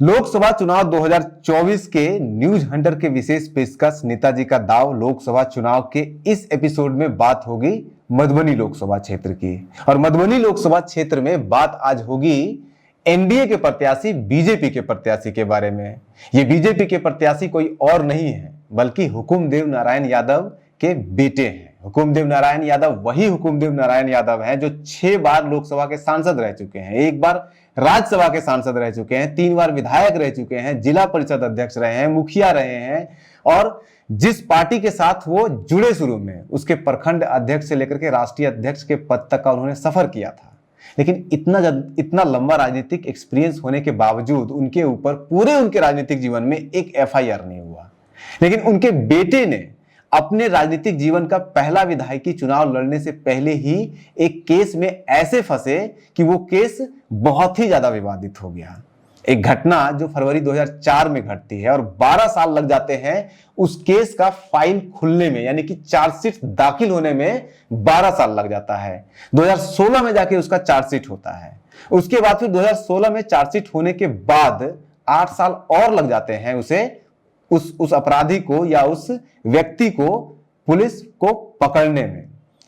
लोकसभा चुनाव 2024 के news Hunter के विशेष पेशकश नेताजी का दाव लोकसभा चुनाव के इस एपिसोड में बात होगी मधुबनी लोकसभा क्षेत्र की। और मधुबनी लोकसभा क्षेत्र में बात आज होगी एनडीए के प्रत्याशी बीजेपी के प्रत्याशी के बारे में। ये बीजेपी के प्रत्याशी कोई और नहीं है बल्कि हुकुमदेव नारायण यादव के बेटे हैं। हुकुमदेव नारायण यादव वही हुकुमदेव नारायण यादव हैं जो 6 बार लोकसभा के सांसद रह चुके हैं, 1 बार राज्यसभा के सांसद रह चुके हैं, 3 बार विधायक रह चुके हैं, जिला परिषद अध्यक्ष रहे हैं, मुखिया रहे हैं और जिस पार्टी के साथ वो जुड़े शुरू में उसके प्रखंड अध्यक्ष से लेकर के राष्ट्रीय अध्यक्ष के पद तक का उन्होंने सफर किया था। लेकिन इतना लंबा राजनीतिक एक्सपीरियंस होने के बावजूद उनके ऊपर पूरे उनके राजनीतिक जीवन में एक एफआईआर नहीं हुआ। लेकिन उनके बेटे ने अपने राजनीतिक जीवन का पहला विधायकी चुनाव लड़ने से पहले ही एक केस में ऐसे फंसे कि वो केस बहुत ही ज्यादा विवादित हो गया। एक घटना जो फरवरी 2004 में घटती है और 12 साल लग जाते हैं उस केस का फाइल खुलने में, यानी कि चार्जशीट दाखिल होने में 12 साल लग जाता है। 2016 में जाके उसका चार्जशीट होता है। उसके बाद फिर 2016 में चार्जशीट होने के बाद 8 साल और लग जाते हैं उस अपराधी को या उस व्यक्ति को पुलिस को पकड़ने में।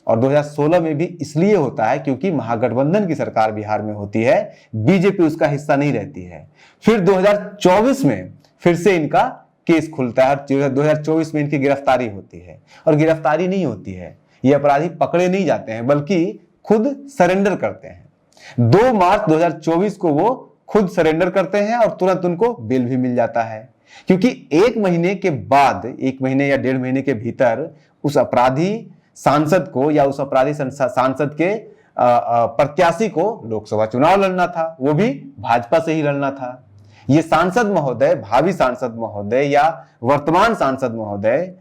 और 2016 में भी इसलिए होता है क्योंकि महागठबंधन की सरकार बिहार में होती है, बीजेपी उसका हिस्सा नहीं रहती है। फिर 2024 में फिर से इनका केस खुलता है और 2024 में इनकी गिरफ्तारी होती है। और गिरफ्तारी नहीं होती है, ये अपराधी पकड़े नहीं जाते हैं बल्कि खुद सरेंडर करते हैं। 2 मार्च 2024 को वो खुद सरेंडर करते हैं और तुरंत उनको बेल भी मिल जाता है, क्योंकि 1 महीने के बाद, 1 महीने या 1.5 महीने के भीतर उस अपराधी सांसद को या उस अपराधी सांसद के प्रत्याशी को लोकसभा चुनाव लड़ना था, वो भी भाजपा से ही लड़ना था। ये सांसद महोदय, भावी सांसद महोदय या वर्तमान सांसद महोदय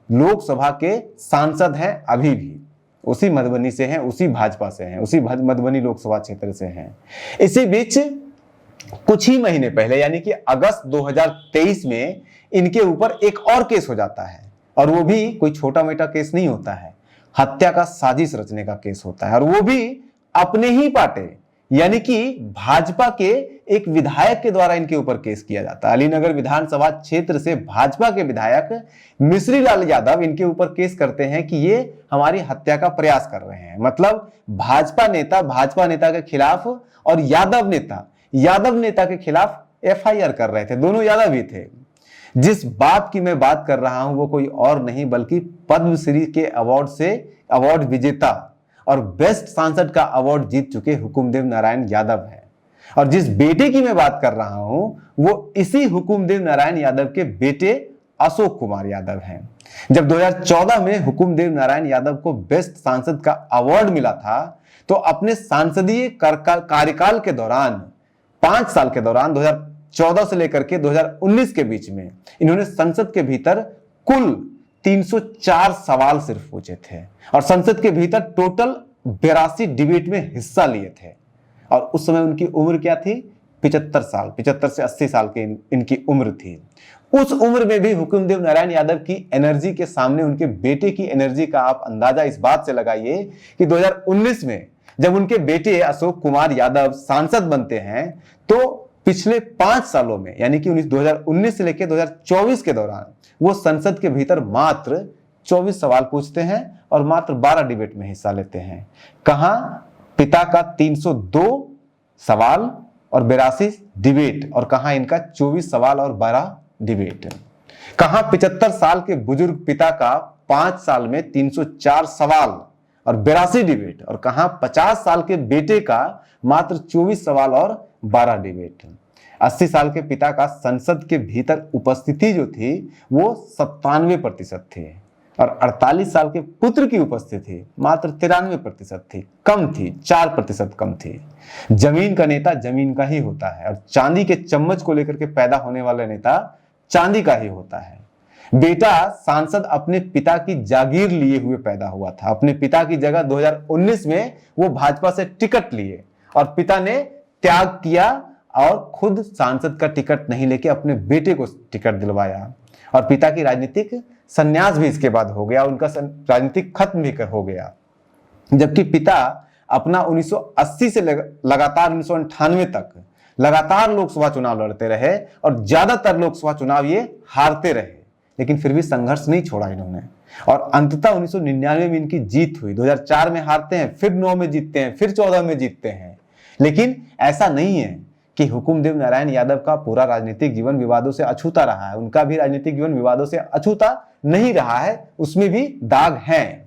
लोकसभा के सांसद हैं, अभी भी उसी मधुबनी से हैं, उसी भाजपा से हैं, उसी मधुबनी लोकसभा क्षेत्र से हैं। इसी बीच कुछ ही महीने पहले यानी कि अगस्त 2023 में इनके ऊपर एक और केस हो जाता है और वो भी कोई छोटा मोटा केस नहीं होता है, हत्या का साजिश रचने का केस होता है। और वो भी अपने ही पार्टी यानी कि भाजपा के एक विधायक के द्वारा इनके ऊपर केस किया जाता है। अलीनगर विधानसभा क्षेत्र से भाजपा के विधायक मिश्री लाल यादव इनके ऊपर केस करते हैं कि ये हमारी हत्या का प्रयास कर रहे हैं। मतलब भाजपा नेता के खिलाफ और यादव नेता के खिलाफ एफआईआर कर रहे थे। दोनों यादव ही थे। जिस बात की मैं बात कर रहा हूं वो कोई और नहीं बल्कि पद्मश्री के अवार्ड विजेता और बेस्ट सांसद का अवार्ड जीत चुके हुकुमदेव नारायण यादव है। और जिस बेटे की मैं बात कर रहा हूं वो इसी हुकुमदेव नारायण यादव के बेटे अशोक कुमार यादव हैं। जब 2014 में हुकुमदेव नारायण यादव को बेस्ट सांसद का अवार्ड मिला था तो अपने सांसदीय कार्यकाल के दौरान 5 साल के दौरान 2014 से लेकर के 2019 के बीच में इन्होंने संसद के भीतर कुल 304 सवाल सिर्फ पूछे थे और संसद के भीतर टोटल 82 डिबेट में हिस्सा लिए थे। और उस समय उनकी उम्र क्या थी? 75 साल, 75 से 80 साल की इनकी उम्र थी। उस उम्र में भी हुकुमदेव नारायण यादव की एनर्जी के सामने उनके बेटे की एनर्जी का आप अंदाजा इस बात से लगाइए कि 2019 में जब उनके बेटे अशोक कुमार यादव सांसद बनते हैं तो पिछले 5 सालों में यानी कि 2019 से लेकर 2024 के दौरान वो संसद के भीतर मात्र 24 सवाल पूछते हैं और मात्र 12 डिबेट में हिस्सा लेते हैं। कहां पिता का 302 सवाल और 82 डिबेट और कहां इनका 24 सवाल और 12 डिबेट। कहां 75 साल के बुजुर्ग पिता का 5 साल में 304 सवाल और 82 डिबेट और कहां 50 साल के बेटे का मात्र 24 सवाल और 12 डिबेट। 80 साल के पिता का संसद के भीतर उपस्थिति जो थी वो 97% थी और 48 साल के पुत्र की उपस्थिति मात्र 93% थी, कम थी, 4% कम थी। जमीन का नेता जमीन का ही होता है और चांदी के चम्मच को लेकर के पैदा होने वाला नेता चांदी का ही होता है। बेटा सांसद अपने पिता की जागीर लिए हुए पैदा हुआ था। अपने पिता की जगह 2019 में वो भाजपा से टिकट लिए और पिता ने त्याग किया और खुद सांसद का टिकट नहीं लेके अपने बेटे को टिकट दिलवाया और पिता की राजनीतिक संन्यास भी इसके बाद हो गया, उनका राजनीतिक खत्म भी हो गया। जबकि पिता अपना 1980 से लगातार 1998 तक लगातार लोकसभा चुनाव लड़ते रहे और ज्यादातर लोकसभा चुनाव ये हारते रहे, लेकिन फिर भी संघर्ष नहीं छोड़ा इन्होंने। और अंततः 1999 में इनकी जीत हुई। 2004 में हारते हैं, फिर 9 में जीतते हैं, फिर 14 में जीतते हैं। लेकिन ऐसा नहीं है कि हुकुमदेव नारायण यादव का पूरा राजनीतिक जीवन विवादों से अछूता रहा है। उनका भी राजनीतिक जीवन विवादों से अछूता नहीं रहा है, उसमें भी दाग हैं।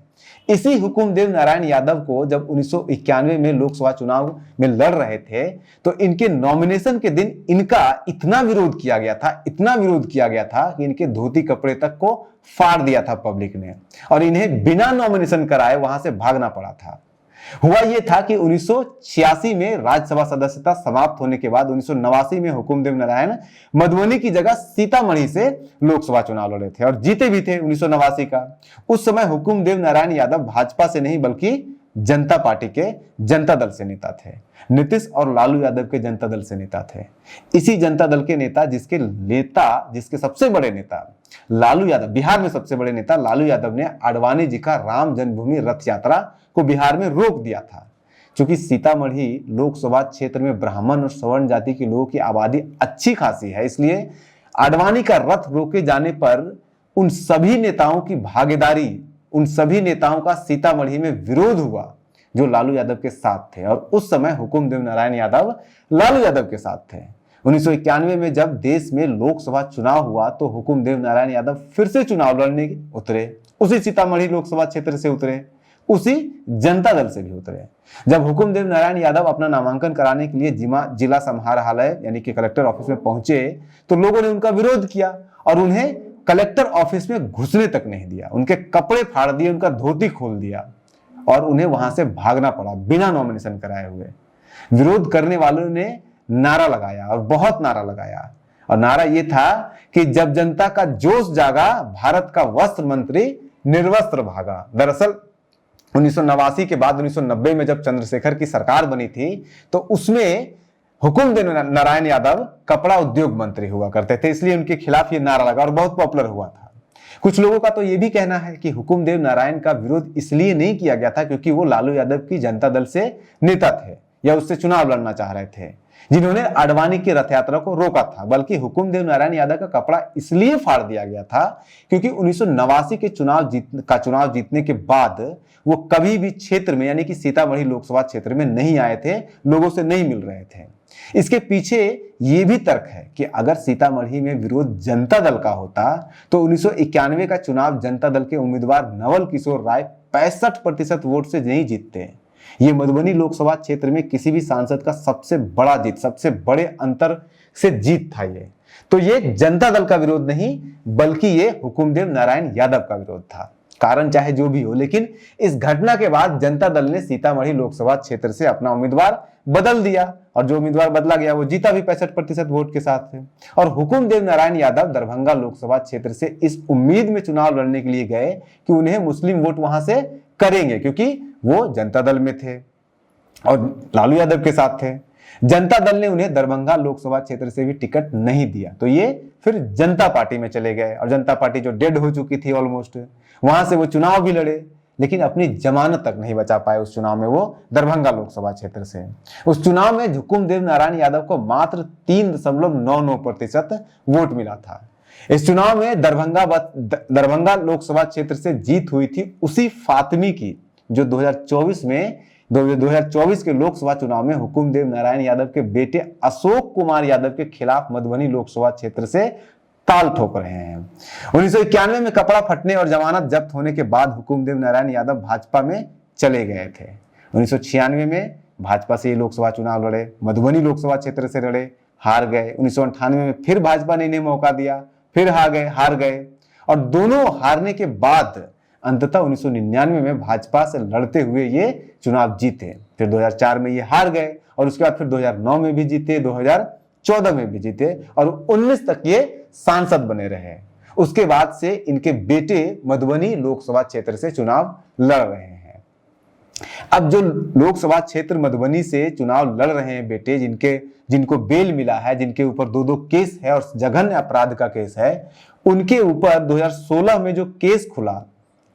इसी हुकुमदेव नारायण यादव को जब 1991 में लोकसभा चुनाव में लड़ रहे थे तो इनके नॉमिनेशन के दिन इनका इतना विरोध किया गया था, इतना विरोध किया गया था कि इनके धोती कपड़े तक को फाड़ दिया था पब्लिक ने, और इन्हें बिना नॉमिनेशन कराए वहां से भागना पड़ा था। हुआ यह था कि 1986 में राज्यसभा सदस्यता समाप्त होने के बाद 1989 में हुकुमदेव नारायण मधुबनी की जगह सीतामढ़ी से लोकसभा चुनाव लड़े थे और जीते भी थे 1989 का। उस समय हुकुमदेव नारायण यादव भाजपा से नहीं बल्कि जनता पार्टी के जनता दल से नेता थे। नीतीश और लालू यादव के जनता दल से नेता थे। इसी जनता दल के नेता जिसके सबसे बड़े नेता लालू यादव, बिहार में सबसे बड़े नेता लालू यादव ने आडवाणी जी का राम जन्मभूमि रथ यात्रा को बिहार में रोक दिया था। क्योंकि सीतामढ़ी लोकसभा क्षेत्र में ब्राह्मण और सवर्ण जाति के लोगों की आबादी अच्छी खासी है, इसलिए आडवाणी का रथ रोके जाने पर उन सभी नेताओं की भागीदारी, उन सभी नेताओं का सीतामढ़ी में विरोध हुआ जो लालू यादव के साथ थे। और उस समय हुकुमदेव नारायण यादव लालू यादव के साथ थे। 1991 में जब देश में लोकसभा चुनाव हुआ तो हुकुमदेव नारायण यादव फिर से चुनाव लड़ने उतरे। उसी सीतामढ़ी लोकसभा क्षेत्र से उतरे, उसी जनता दल से भी उतरे। जब हुकुमदेव नारायण यादव अपना नामांकन कराने के लिए जिला समाहरणालय यानी कि कलेक्टर ऑफिस में पहुंचे तो लोगों ने उनका विरोध किया और उन्हें कलेक्टर ऑफिस में घुसने तक नहीं दिया। उनके कपड़े फाड़ दिए, उनका धोती खोल दिया और उन्हें वहां से भागना पड़ा बिना नॉमिनेशन कराए हुए। विरोध करने वालों ने नारा लगाया और बहुत नारा लगाया, और नारा यह था कि जब जनता का जोश जागा भारत का वस्त्र मंत्री निर्वस्त्र भागा। दरअसल 1989 के बाद 1990 में जब चंद्रशेखर की सरकार बनी थी तो उसमें हुकुमदेव नारायण यादव कपड़ा उद्योग मंत्री हुआ करते थे, इसलिए उनके खिलाफ ये नारा लगा और बहुत पॉपुलर हुआ था। कुछ लोगों का तो ये भी कहना है कि हुकुमदेव नारायण का विरोध इसलिए नहीं किया गया था क्योंकि वो लालू यादव की जनता दल से नेता थे या उससे चुनाव लड़ना चाह रहे थे, जिन्होंने आडवाणी की रथ यात्रा को रोका था। बल्कि हुकुमदेव नारायण यादव का कपड़ा इसलिए फाड़ दिया गया था क्योंकि 1989 के चुनाव जीतने के बाद वो कभी भी क्षेत्र में यानी कि सीतामढ़ी लोकसभा क्षेत्र में नहीं आए थे, लोगों से नहीं मिल रहे थे। इसके पीछे ये भी तर्क है कि अगर सीतामढ़ी में विरोध जनता दल का होता तो 1991 का चुनाव जनता दल के उम्मीदवार नवल किशोर राय 65% वोट से नहीं जीतते। ये मधुबनी लोकसभा क्षेत्र में किसी भी सांसद का सबसे बड़े अंतर से जीत था ये। तो ये जनता दल का विरोध नहीं बल्कि ये हुकुमदेव नारायण यादव का विरोध था। कारण चाहे जो भी हो, लेकिन इस घटना के बाद जनता दल ने सीतामढ़ी लोकसभा क्षेत्र से अपना उम्मीदवार बदल दिया और जो उम्मीदवार बदला गया वो जीता भी 65% वोट के साथ थे। और हुकुमदेव नारायण यादव दरभंगा लोकसभा क्षेत्र से इस उम्मीद में चुनाव लड़ने के लिए गए कि उन्हें मुस्लिम वोट वहां से करेंगे, क्योंकि वो जनता दल में थे और लालू यादव के साथ थे। जनता दल ने उन्हें दरभंगा लोकसभा क्षेत्र से भी टिकट नहीं दिया, तो ये फिर जनता पार्टी में चले गए और जनता पार्टी जो डेड हो चुकी थी ऑलमोस्ट, वहां से वो चुनाव भी लड़े लेकिन अपनी जमानत तक नहीं बचा पाए। उस चुनाव में वो दरभंगा लोकसभा क्षेत्र से, उस चुनाव में हुकुमदेव नारायण यादव को मात्र 3.99% वोट मिला था। इस चुनाव में दरभंगा लोकसभा क्षेत्र से जीत हुई थी उसी फातिमी की जो 2024 के लोकसभा चुनाव में हुकुमदेव नारायण यादव के बेटे अशोक कुमार यादव के खिलाफ मधुबनी लोकसभा क्षेत्र से ताल ठोक रहे हैं। 1991 में कपड़ा फटने और जमानत जब्त होने के बाद हुकुमदेव नारायण यादव भाजपा में चले गए थे। 1996 में भाजपा से ये लोकसभा चुनाव लड़े, मधुबनी लोकसभा क्षेत्र से लड़े, हार गए। 1998 में फिर भाजपा ने इन्हें मौका दिया, फिर हार गए और दोनों हारने के बाद अंततः 1999 में भाजपा से लड़ते हुए ये चुनाव जीते। फिर 2004 में ये हार गए और उसके बाद फिर 2009 में भी जीते, 2014 में भी जीते और 19 तक ये सांसद बने रहे। उसके बाद से इनके बेटे मधुबनी लोकसभा क्षेत्र से चुनाव लड़ रहे हैं। अब जो लोकसभा क्षेत्र मधुबनी से चुनाव लड़ रहे हैं बेटे, जिनको बेल मिला है, जिनके ऊपर 2 केस है और जघन्य अपराध का केस है, उनके ऊपर 2016 में जो केस खुला,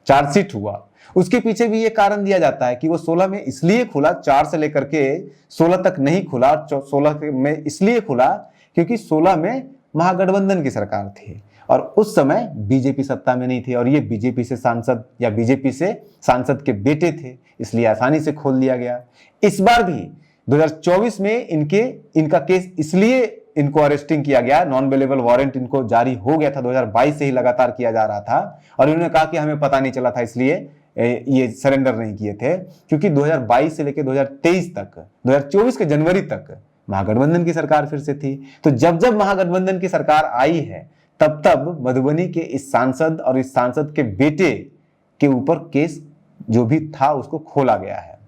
चार्जशीट हुआ, उसके पीछे भी ये कारण दिया जाता है कि वो 16 में इसलिए खुला, 4 से लेकर के 16 तक नहीं खुला, 16 में इसलिए खुला क्योंकि 16 में महागठबंधन की सरकार थी और उस समय बीजेपी सत्ता में नहीं थी और ये बीजेपी से सांसद या बीजेपी से सांसद के बेटे थे, इसलिए आसानी से खोल दिया गया। इस बार भी 2024 में इनका केस इसलिए इनको अरेस्टिंग किया गया, नॉन अवेलेबल वारंट इनको जारी हो गया था, 2022 से ही लगातार किया जा रहा था और इन्होंने कहा कि हमें पता नहीं चला था इसलिए ये सरेंडर नहीं किए थे, क्योंकि 2022 से लेकर 2023 तक, 2024 के जनवरी तक महागठबंधन की सरकार फिर से थी। तो जब जब महागठबंधन की सरकार आई है तब तब मधुबनी के इस सांसद और इस सांसद के बेटे के ऊपर केस जो भी था उसको खोला गया है।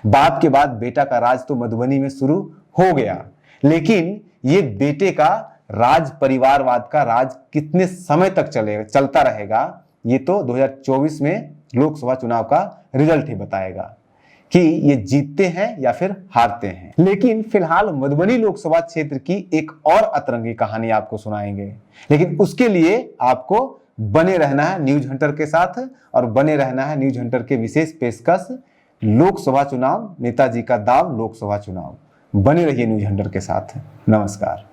बाप के बाद बेटा का राज तो मधुबनी में शुरू हो गया, लेकिन ये बेटे का राज, परिवारवाद का राज कितने समय तक चलता रहेगा, ये तो 2024 में लोकसभा चुनाव का रिजल्ट ही बताएगा कि ये जीतते हैं या फिर हारते हैं। लेकिन फिलहाल मधुबनी लोकसभा क्षेत्र की एक और अतरंगी कहानी आपको सुनाएंगे, लेकिन उसके लिए आपको बने रहना है न्यूज हंटर के साथ और बने रहना है न्यूज हंटर के विशेष पेशकश लोकसभा चुनाव, नेताजी का दाव लोकसभा चुनाव। बने रहिए न्यूज हंटर के साथ। नमस्कार।